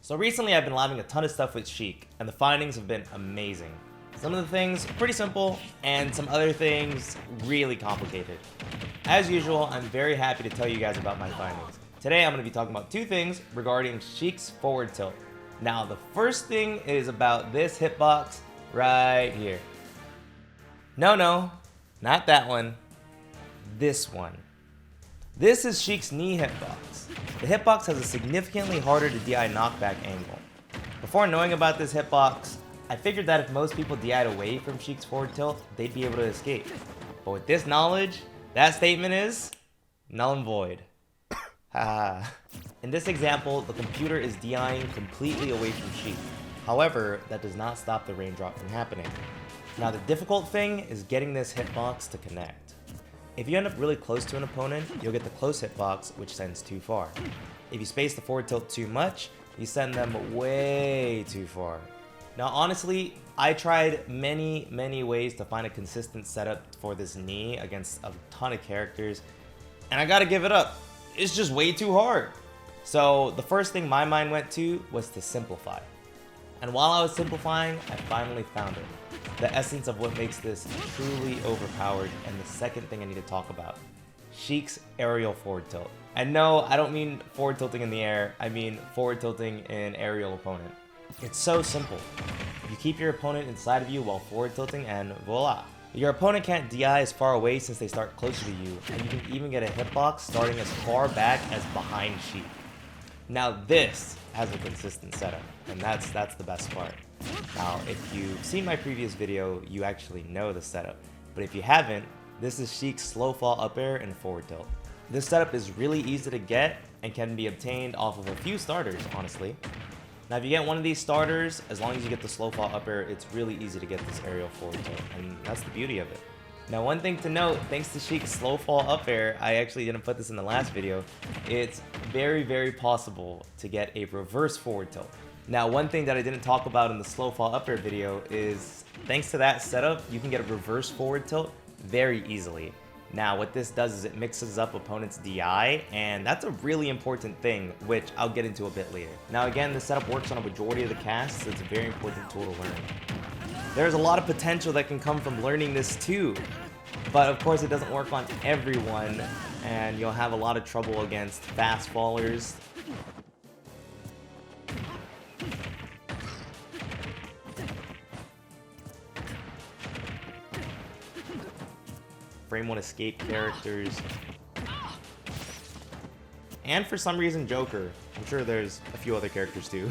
So recently I've been live a ton of stuff with Sheik, and the findings have been amazing. Some of the things pretty simple, and some other things really complicated. As usual, I'm very happy to tell you guys about my findings. Today I'm going to be talking about two things regarding Sheik's forward tilt. Now the first thing is about this hitbox right here. No, not that one. This one. This is Sheik's knee hitbox. The hitbox has a significantly harder to DI knockback angle. Before knowing about this hitbox, I figured that if most people DI'd away from Sheik's forward tilt, they'd be able to escape. But with this knowledge, that statement is null and void. Haha. In this example, the computer is DIing completely away from Sheik. However, that does not stop the raindrop from happening. Now the difficult thing is getting this hitbox to connect. If you end up really close to an opponent, you'll get the close hitbox, which sends too far. If you space the forward tilt too much, you send them way too far. Now honestly, I tried many ways to find a consistent setup for this knee against a ton of characters, and I gotta give it up. It's just way too hard. So the first thing my mind went to was to simplify. And while I was simplifying, I finally found it. The essence of what makes this truly overpowered, and the second thing I need to talk about. Sheik's aerial forward tilt. And no, I don't mean forward tilting in the air, I mean forward tilting an aerial opponent. It's so simple. You keep your opponent inside of you while forward tilting and voila. Your opponent can't DI as far away since they start closer to you, and you can even get a hitbox starting as far back as behind Sheik. Now this has a consistent setup, and that's the best part. Now, if you've seen my previous video, you actually know the setup. But if you haven't, this is Sheik's slow fall up air and forward tilt. This setup is really easy to get and can be obtained off of a few starters, honestly. Now, if you get one of these starters, as long as you get the slow fall up air, it's really easy to get this aerial forward tilt, and that's the beauty of it. Now, one thing to note, thanks to Sheik's slow fall up air, I actually didn't put this in the last video, it's very possible to get a reverse forward tilt. Now, one thing that I didn't talk about in the slow fall up air video is, thanks to that setup, you can get a reverse forward tilt very easily. Now, what this does is it mixes up opponents' DI, and that's a really important thing, which I'll get into a bit later. Now, again, this setup works on a majority of the casts, so it's a very important tool to learn. There's a lot of potential that can come from learning this too, but of course it doesn't work on everyone, and you'll have a lot of trouble against fast fallers. Frame 1 escape characters, and for some reason Joker. I'm sure there's a few other characters too.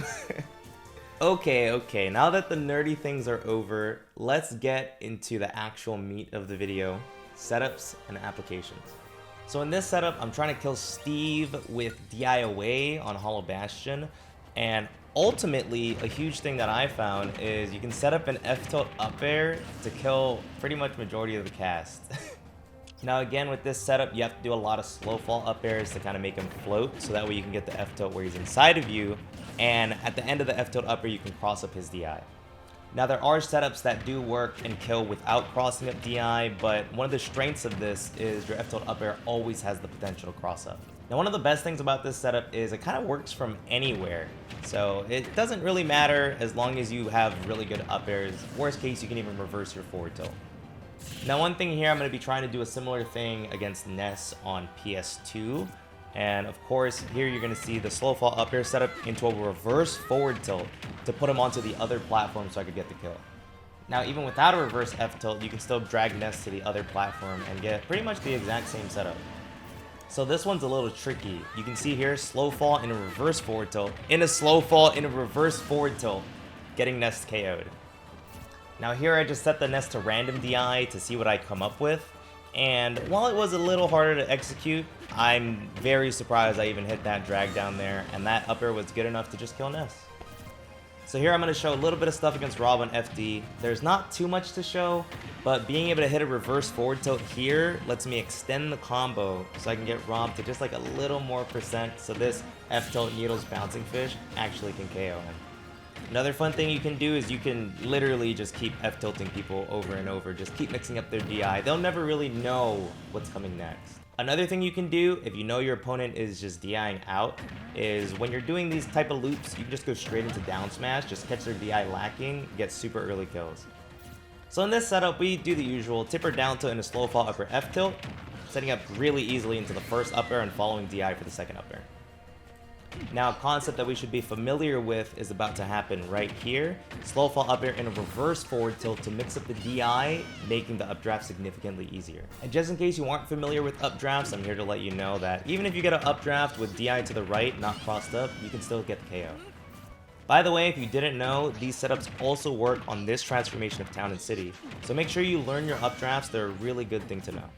Okay, now that the nerdy things are over, let's get into the actual meat of the video, setups and applications. So in this setup, I'm trying to kill Steve with DI away on Hollow Bastion, and ultimately, a huge thing that I found is you can set up an F-tilt up air to kill pretty much majority of the cast. Now again, with this setup, you have to do a lot of slow fall up airs to kind of make him float, so that way you can get the F-tilt where he's inside of you, and at the end of the F-tilt up air, you can cross up his DI. Now there are setups that do work and kill without crossing up DI, but one of the strengths of this is your F-tilt up air always has the potential to cross up. Now one of the best things about this setup is it kind of works from anywhere, so it doesn't really matter as long as you have really good up airs. Worst case, you can even reverse your forward tilt. Now one thing here, I'm going to be trying to do a similar thing against Ness on PS2, and of course here you're going to see the slow fall up air setup into a reverse forward tilt to put him onto the other platform so I could get the kill. Now even without a reverse F tilt, you can still drag Ness to the other platform and get pretty much the exact same setup. So this one's a little tricky. You can see here, slow fall in a reverse forward tilt, in a slow fall in a reverse forward tilt, getting Ness KO'd. Now here I just set the Ness to random DI to see what I come up with, and while it was a little harder to execute, I'm very surprised I even hit that drag down there, and that up air was good enough to just kill Ness. So here I'm going to show a little bit of stuff against Rob on FD. There's not too much to show, but being able to hit a reverse forward tilt here lets me extend the combo so I can get Rob to just like a little more percent, so this F-tilt Needles Bouncing Fish actually can KO him. Another fun thing you can do is you can literally just keep F-tilting people over and over, just keep mixing up their DI. They'll never really know what's coming next. Another thing you can do, if you know your opponent is just DIing out, is when you're doing these type of loops, you can just go straight into down smash, just catch their DI lacking, get super early kills. So in this setup, we do the usual tipper down tilt and a slow fall upper F tilt, setting up really easily into the first up air and following DI for the second up air. Now, a concept that we should be familiar with is about to happen right here. Slow fall up air and a reverse forward tilt to mix up the DI, making the updraft significantly easier. And just in case you aren't familiar with updrafts, I'm here to let you know that even if you get an updraft with DI to the right, not crossed up, you can still get the KO. By the way, if you didn't know, these setups also work on this transformation of Town and City, so make sure you learn your updrafts. They're a really good thing to know.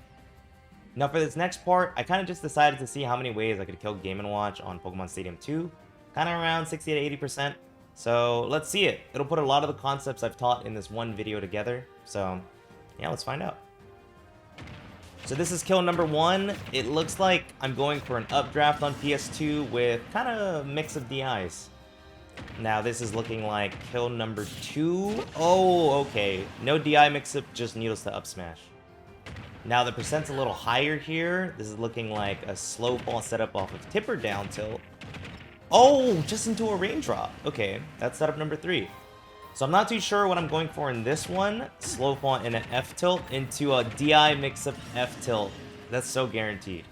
Now for this next part, I kind of just decided to see how many ways I could kill Game & Watch on Pokemon Stadium 2, kind of around 60 to 80%, so let's see it. It'll put a lot of the concepts I've taught in this one video together, so yeah, let's find out. So this is kill number 1. It looks like I'm going for an updraft on PS2 with kind of a mix of DIs. Now this is looking like kill number 2. Oh, okay. No DI mix-up, just needles to up smash. Now the percent's a little higher here. This is looking like a slow fall setup off of tipper down tilt. Oh, just into a raindrop. Okay, that's setup number 3. So I'm not too sure what I'm going for in this one. Slow fall in an F tilt into a DI mix-up F tilt. That's so guaranteed.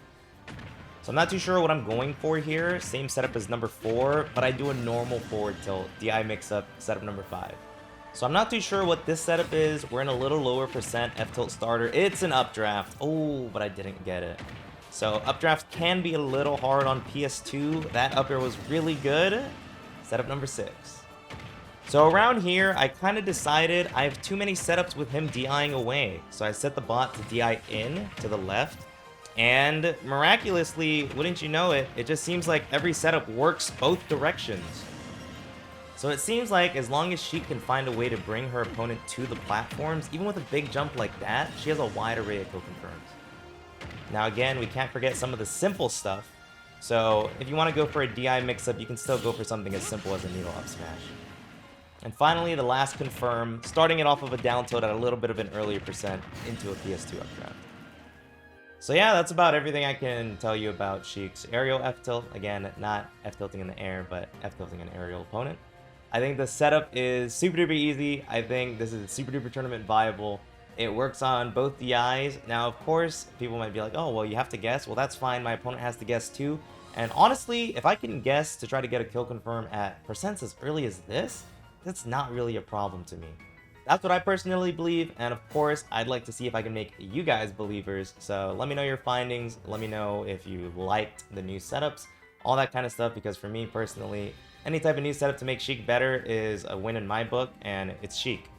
So I'm not too sure what I'm going for here. Same setup as number 4, but I do a normal forward tilt. DI mix-up setup number 5. So I'm not too sure what this setup is. We're in a little lower percent F tilt starter. It's an updraft. Oh, but I didn't get it. So updraft can be a little hard on PS2. That up air was really good. Setup number 6. So around here, I kind of decided I have too many setups with him DIing away. So I set the bot to DI in to the left. And miraculously, wouldn't you know it, it just seems like every setup works both directions. So it seems like as long as Sheik can find a way to bring her opponent to the platforms, even with a big jump like that, she has a wide array of kill confirms. Now again, we can't forget some of the simple stuff. So if you want to go for a DI mix-up, you can still go for something as simple as a needle up smash. And finally, the last confirm, starting it off of a down tilt at a little bit of an earlier percent into a PS2 updraft. So yeah, that's about everything I can tell you about Sheik's aerial F tilt. Again, not F tilting in the air, but F tilting an aerial opponent. I think the setup is super duper easy. I think this is super duper tournament viable. It works on both DIs. Now, of course, people might be like, oh, well, you have to guess. Well, that's fine. My opponent has to guess too. And honestly, if I can guess to try to get a kill confirm at percents as early as this, that's not really a problem to me. That's what I personally believe. And of course, I'd like to see if I can make you guys believers. So let me know your findings. Let me know if you liked the new setups, all that kind of stuff. Because for me personally, any type of new setup to make Sheik better is a win in my book, and it's Sheik.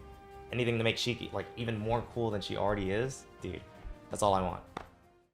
Anything to make Sheik like even more cool than she already is, dude, that's all I want.